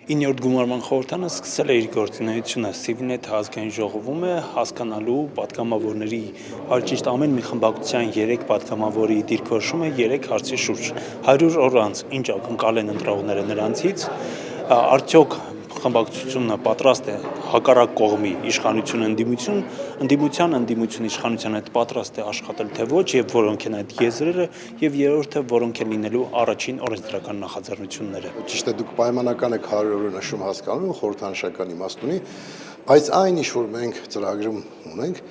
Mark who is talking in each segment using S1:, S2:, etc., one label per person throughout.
S1: 9-րդ գումարման խորհրդանը սկսել է իր գործունեությունը Սիվնեթ ազգային ժողովում է հասկանալու պատգամավորների ճիշտ ամեն մի խմբակցության 3 պատգամավորի դիրքորոշումը 3 հարցի շուրջ 100 օր անց ինչ ակնկալ են ընտրողները նրանցից արդյոք խմբակցությունը պատրաստ է հակառակ կողմի իշխանություն ընդդիմության իշխանության հետ պատրաստ է աշխատել թե ոչ եւ որոնք են այդ եզրերը եւ երրորդը որոնք են լինելու առաջին օրենսդրական նախաձեռնությունները
S2: Ճիշտ է դուք պայմանական եք 100 օրը նշում հասկանում խորհրդանշական իմաստ ունի բայց այն ինչ որ մենք ծրագրում ունենք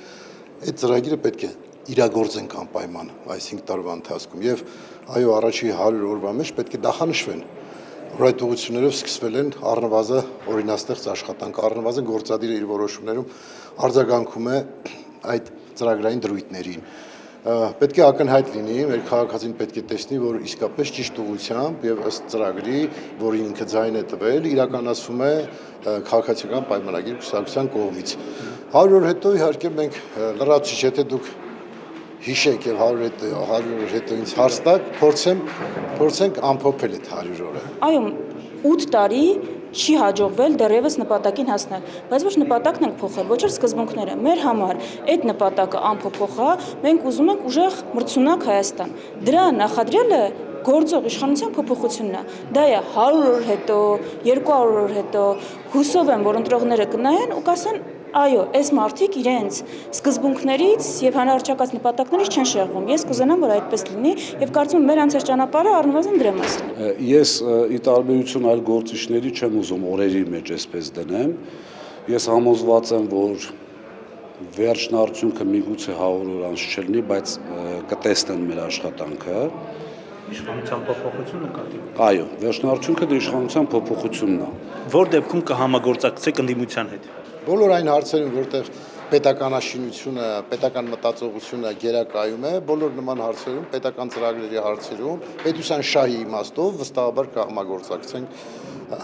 S2: այդ ծրագիրը պետք է իրագործենք անպայման այս 5 տարվա ընթացքում եւ այո առաջի 100 օրվա մեջ պետք է նախանշվեն որ այդ ուղղություններով սկսվել են առնվազն օրինաստեղծ աշխատանք առնվազն գործադիրը իր որոշումներում արձագանքում է այդ ծրագրային դրույթներին պետք է ակնհայտ լինի մեր քաղաքացին պետք է տեսնի որ իսկապես ճիշտ ուղղությամբ եւ ըստ ծրագրի որի ինքը ձայն է տվել իրականացվում է քաղաքացիական պայմանագիր կուսակցության կողմից 100 օր հետո իհարկե մենք լրացուցիչ եթե դուք հիշեք եւ 100 օր հետո ինձ հարց տաք փորձենք ամփոփել այդ 100 օրը
S3: Այո 8 տարի չի հաջողվել դեռևս նպատակին հասնել բայց ոչ նպատակն ենք փոխել ոչ էլ սկզբունքները մեր համար այդ նպատակը ամփոփող է մենք ուզում ենք ուժեղ մրցունակ Հայաստան դրա նախադրյալը գործող իշխանության փոփոխությունն է դա է 100 օր հետո 200 օր հետո հուսով եմ որ ընտրողները կնայեն ու կասեն Այո, այս մարդիկ իրենց սկզբունքներից եւ հանրահռչակած նպատակներից չեն շեղվում։ Ես կուզենամ, որ այդպես լինի եւ կարծում եմ մեր անցած ճանապարհը առնվազն դրա մասին է։
S4: Ես ի տարբերություն այլ գործիչների չեմ ուզում օրերի մեջ այսպես դնեմ։ Ես համոզված եմ, որ վերջն արդյունքը միգուցե 100 օր անց չլինի, բայց կտեսնեն մեր աշխատանքը։
S1: Իշխանության փոփոխությունը կատի։
S4: Այո, վերջն արդյունքը դա իշխանության փոփոխությունն է։
S1: Որ դեպքում կհամագործակցեք ընդդիմության հետ։
S2: Բոլոր այն հարցերում, որտեղ պետականաշինությունը, պետական մտածողությունը գերակայում է, բոլոր նման հարցերում, պետական ծրագրերի հարցերում, պետության շահի իմաստով վստահաբար կհամագործակցենք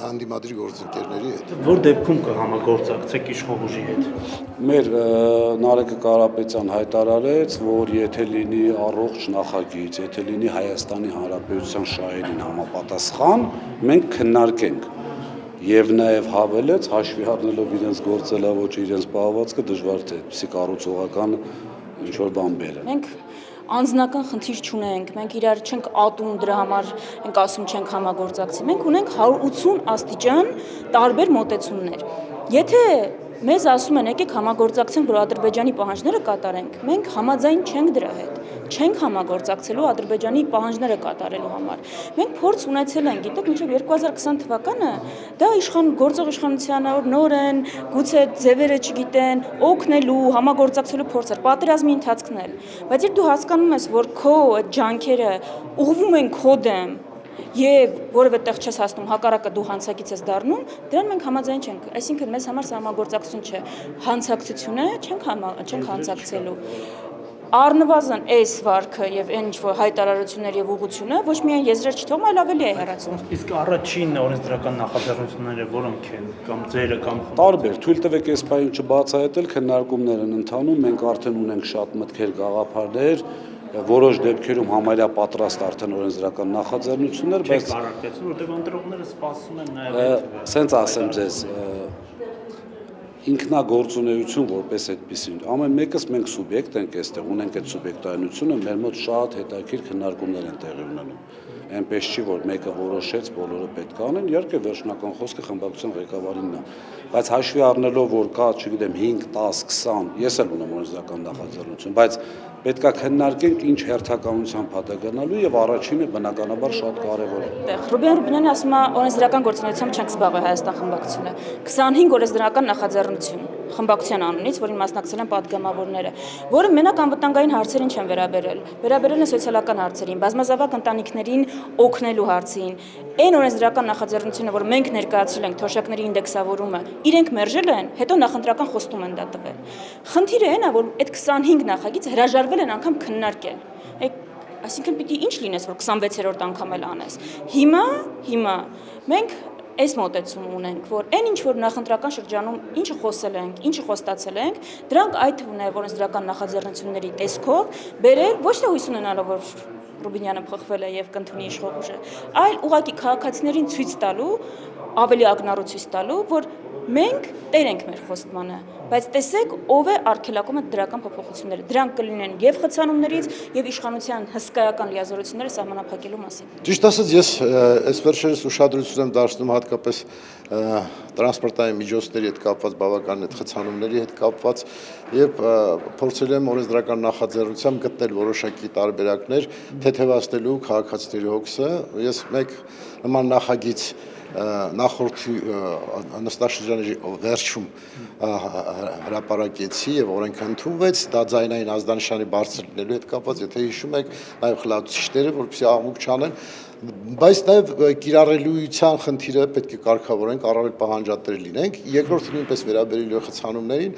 S2: հանդիմադիր գործընկերների հետ։
S1: Որ դեպքում կհամագործակցեք իշխող ուժի հետ։
S4: Մեր Նարեկը Կարապետյան հայտարարեց, որ եթե լինի առողջ նախագիծ, եթե լինի Հայաստանի Հանրապետության շահերին համապատասխան, մենք քննարկենք։ Եվ նաև հավելեց հաշվի առնելով իրենց գործելավոճը, իրենց պահվածքը դժվար թե այդպիսի կառուցողական ինչ-որ բան բերեն։
S3: Մենք անձնական խնդիր չունենք, մենք իրար չենք ատում դրա համար, ենք ասում չենք համագործակցի։ Մենք ունենք 180 աստիճան տարբեր մոտեցումներ։ Եթե մեզ ասում են եկեք համագործակցենք, որ Ադրբեջանի պահանջները կատարենք, մենք համաձայն չենք դրա հետ։ Չենք համագործակցելու Ադրբեջանի պահանջները կատարելու համար։ Մենք փորձ ունեցել ենք, գիտեք, մինչև 2020 թվականը դա գործող իշխանությանը նոր են, գուցե ձևերը չգիտեն, օգնելու, համագործակցելու փորձ էր, պատերազմի ընթացքն էլ։ Բայց երբ դու հասկանում ես, որ քո այդ ջանքերը ուղղվում են քո դեմ Եվ որևէ տեղ չես հասնում, հակառակը դու հանցակից ես դառնում, դրան մենք համաձայն չենք։ Այսինքն մեզ համար սա համագործակցություն չէ, հանցակցություն է, չենք հանցակցելու։ Առնվազն այս վարքը եւ այն ինչ որ հայտարարություններ եւ ուղղությունը ոչ միայն եզրեր չթողում, այլ ավելի է հեռացնում։
S1: Իսկ առաջին օրենսդրական նախաձեռնությունները որոնք են կամ ձերը կամ
S4: Տարբեր, թույլ տվեք այս բանը չբացահայտել, քննարկումներ են ընթանում, մենք արդեն ունենք շատ մտքեր, գաղափարներ, որոշ դեպքերում համարյա պատրաստ արդեն օրենսդրական նախաձեռնություններ, բայց
S1: կարակեցում, որտեղ ընտրողները սպասում են նաեւ
S4: սենց ասեմ ձեզ ինքնագործունեություն որպես այդպեսին ամեն մեկս մենք սուբյեկտ ենք այստեղ ունենք այդ սուբյեկտայնությունը մեր մոտ շատ հետաքրքիր քննարկումներ են տեղի ունենում այնպես չի որ մեկը որոշեց բոլորը պետք է անեն իհարկե վերջնական խոսքը խմբակցության ղեկավարինն է բայց հաշվի առնելով որ կա չգիտեմ 5 10 20 ես էլ ունեմ օրենսդրական նախաձեռնություն բայց պետք է քննարկենք ինչ հերթականությամբ հատականալու եւ առաջինը բնականաբար շատ կարեւոր է
S3: Ռուբեն Ռուբինյանը ասում է օրենսդրական գործունեությամբ չենք զբաղվել Հայաստան խմբակցությունը 25 օրենսդրական նախաձեռնություն խմբակցության անունից, որին մասնակցել են պատգամավորները, որը մենակ անվտանգային հարցերին չեն վերաբերել են սոցիալական հարցերին, բազմազավակ ընտանիքներին օգնելու հարցին։ Այն օրենսդրական նախաձեռնությունը, որ մենք ներկայացրել ենք թոշակների ինդեքսավորումը, իրենք մերժել են, հետո նախընտրական խոստում են դա տվել։ Խնդիրը այն է, որ այդ 25 նախագիծը հրաժարվել են անգամ քննարկել։ Այսինքն պիտի ինչ լինես, որ 26-րդ անգամ էլ անես։ Հիմա մենք այս մոտեցում ունենք, որ այն ինչ որ նախընտրական շրջանում ինչը խոսել ենք, ինչը խոստացել ենք, դրանք այդ թվում է օրենսդրական նախաձեռնությունների տեսքով բերել ոչ թե հույս ունենալով որ Ռուբինյանը փոխվել է եւ կընդունի իշխող ուժը, այլ ուղղակի քաղաքացիներին ցույց տալու ավելի ակնառու ցույց տալու, որ մենք տեր ենք մեր խոստմանը, բայց տեսեք ով է արգելակում այդ դրական փոփոխությունները։ Դրանք կլինեն եւ խցանումներից եւ իշխանության հսկայական լիազորությունները սահմանափակելու մասին։
S2: Ճիշտ ասած, ես այս վերջերս ուշադրություն եմ դարձնում հատկապես տրանսպորտային միջոցների հետ կապված բավական այդ խցանումների հետ կապված եւ փորձել եմ օրենսդրական նախաձեռնությամբ գտնել որոշակի տարբերակներ թեթևացնելու քաղաքացիների հոգսը։ Ես մեկ նման նախագիծ նախորդի նստաշրջանի վերջում հրապարակեցի եւ օրենքը ընդունվեց, դա ձայնային ազդանշանի բարձր լինելու հետ կապված, եթե հիշում եք, նաեւ խլացուցիչները, որպեսզի աղմուկ չանեն, բայց նաեւ կիրառելիության խնդիրը պետք է կարգավորենք, առավել պահանջատեր լինենք։ Երկրորդը նույնպես վերաբերելու է խցանումներին,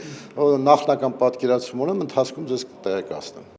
S2: նախնական պատկերացում ունեմ, ընթացքում ձեզ կտեղեկացնեմ։